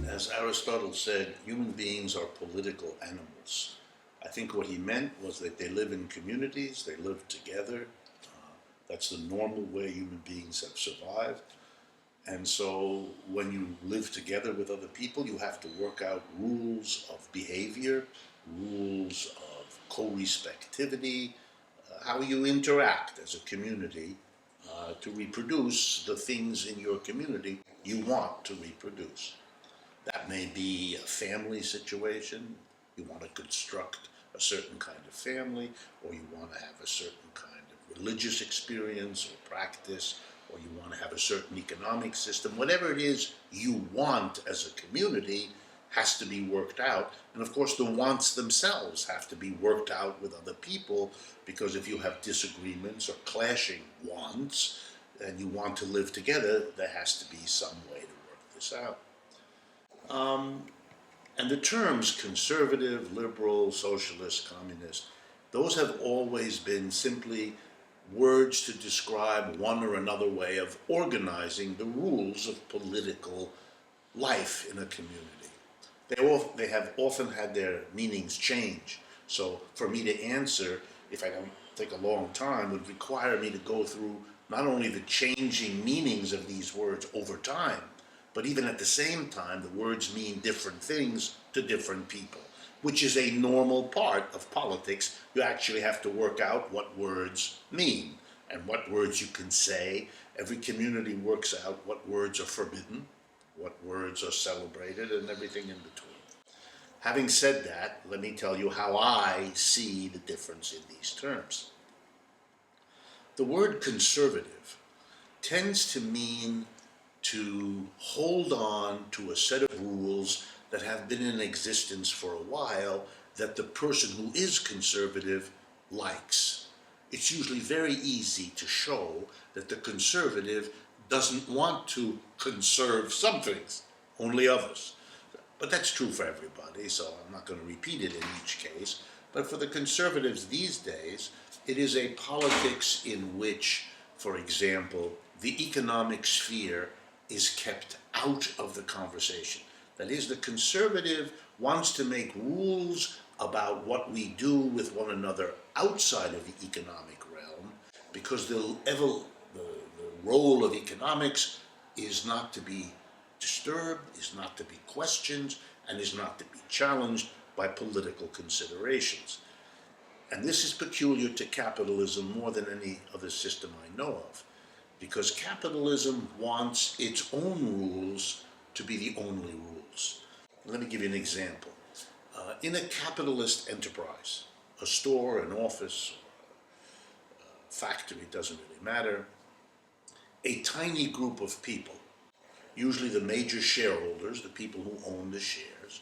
As Aristotle said, human beings are political animals. I think what he meant was that they live in communities, they live together. That's the normal way human beings have survived. And so when you live together with other people, you have to work out rules of behavior, rules of co-respectivity, how you interact as a community to reproduce the things in your community you want to reproduce. That may be a family situation. You want to construct a certain kind of family, or you want to have a certain kind of religious experience or practice, or you want to have a certain economic system. Whatever it is you want as a community has to be worked out. And of course, the wants themselves have to be worked out with other people, because if you have disagreements or clashing wants, and you want to live together, there has to be some way to work this out. And the terms conservative, liberal, socialist, communist, those have always been simply words to describe one or another way of organizing the rules of political life in a community. They have often had their meanings change. So for me to answer, if I don't take a long time, would require me to go through not only the changing meanings of these words over time, but even at the same time, the words mean different things to different people, which is a normal part of politics. You actually have to work out what words mean and what words you can say. Every community works out what words are forbidden, what words are celebrated, and everything in between. Having said that, let me tell you how I see the difference in these terms. The word conservative tends to mean to hold on to a set of rules that have been in existence for a while that the person who is conservative likes. It's usually very easy to show that the conservative doesn't want to conserve some things, only others. But that's true for everybody, so I'm not going to repeat it in each case. But for the conservatives these days, it is a politics in which, for example, the economic sphere is kept out of the conversation. That is, the conservative wants to make rules about what we do with one another outside of the economic realm, because the role of economics is not to be disturbed, is not to be questioned, and is not to be challenged by political considerations. And this is peculiar to capitalism more than any other system I know of, because capitalism wants its own rules to be the only rules. Let me give you an example. In a capitalist enterprise, a store, an office, a factory, doesn't really matter, a tiny group of people, usually the major shareholders, the people who own the shares,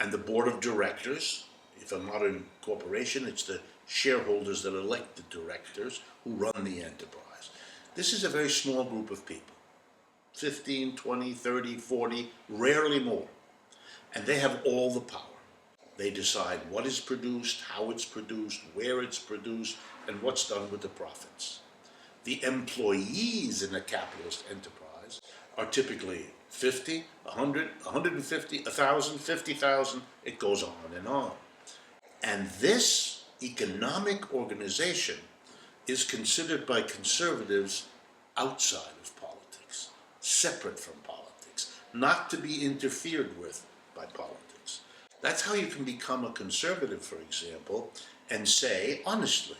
and the board of directors. If a modern corporation, it's the shareholders that elect the directors who run the enterprise. This is a very small group of people, 15, 20, 30, 40, rarely more. And they have all the power. They decide what is produced, how it's produced, where it's produced, and what's done with the profits. The employees in a capitalist enterprise are typically 50, 100, 150, 1,000, 50,000, it goes on and on. And this economic organization is considered by conservatives outside of politics, separate from politics, not to be interfered with by politics. That's how you can become a conservative, for example, and say, honestly,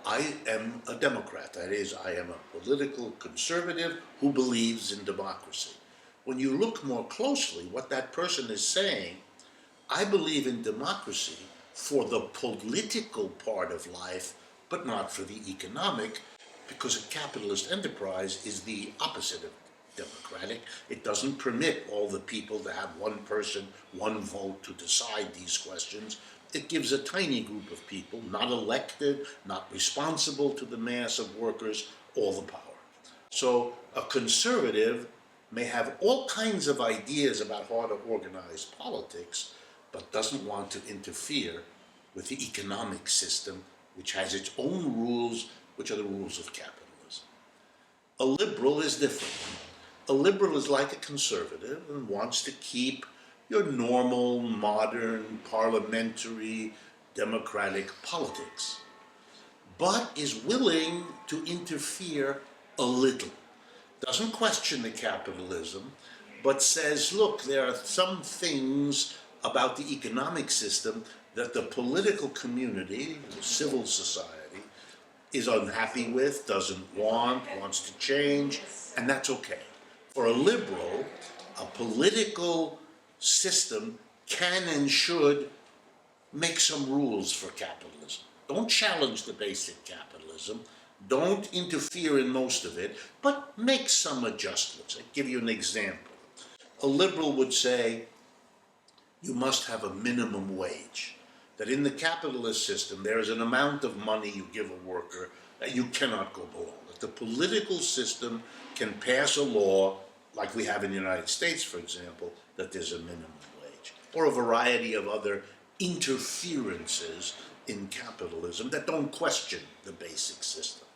I am a Democrat. That is, I am a political conservative who believes in democracy. When you look more closely, what that person is saying, I believe in democracy for the political part of life, but not for the economic, because a capitalist enterprise is the opposite of democratic. It doesn't permit all the people to have one person, one vote to decide these questions. It gives a tiny group of people, not elected, not responsible to the mass of workers, all the power. So a conservative may have all kinds of ideas about how to organize politics, but doesn't want to interfere with the economic system, which has its own rules which are the rules of capitalism. A liberal is different. A liberal is like a conservative and wants to keep your normal, modern, parliamentary, democratic politics, but is willing to interfere a little. Doesn't question the capitalism, but says, look, there are some things about the economic system that the political community, the civil society, is unhappy with, doesn't want, wants to change, and that's okay. For a liberal, a political system can and should make some rules for capitalism. Don't challenge the basic capitalism, don't interfere in most of it, but make some adjustments. I'll give you an example. A liberal would say, you must have a minimum wage. That in the capitalist system, there is an amount of money you give a worker that you cannot go below. That the political system can pass a law, like we have in the United States, for example, that there's a minimum wage, or a variety of other interferences in capitalism that don't question the basic system.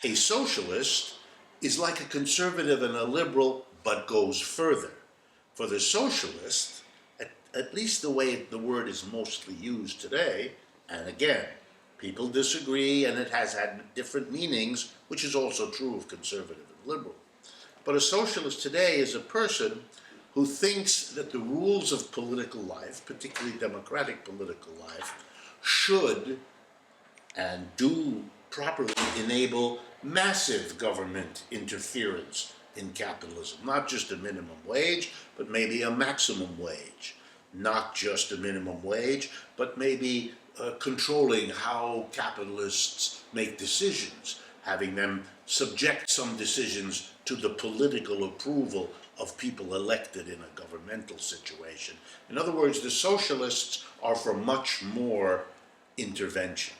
A socialist is like a conservative and a liberal, but goes further. For the socialist, at least the way the word is mostly used today, and again, people disagree and it has had different meanings, which is also true of conservative and liberal. But a socialist today is a person who thinks that the rules of political life, particularly democratic political life, should and do properly enable massive government interference in capitalism. Not just a minimum wage, but maybe a maximum wage. Not just a minimum wage, but maybe controlling how capitalists make decisions, having them subject some decisions to the political approval of people elected in a governmental situation. In other words, the socialists are for much more intervention.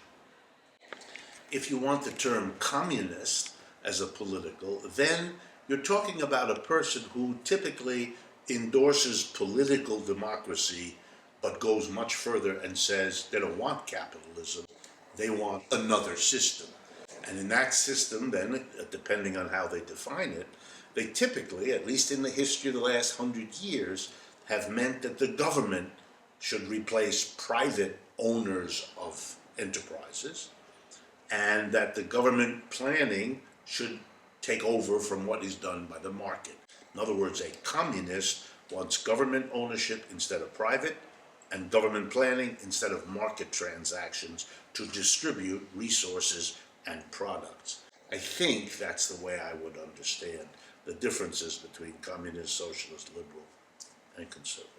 If you want the term communist as a political, then you're talking about a person who typically endorses political democracy, but goes much further and says they don't want capitalism, they want another system. And in that system, then, depending on how they define it, they typically, at least in the history of the last 100 years, have meant that the government should replace private owners of enterprises, and that the government planning should take over from what is done by the market. In other words, a communist wants government ownership instead of private, and government planning instead of market transactions to distribute resources and products. I think that's the way I would understand the differences between communist, socialist, liberal, and conservative.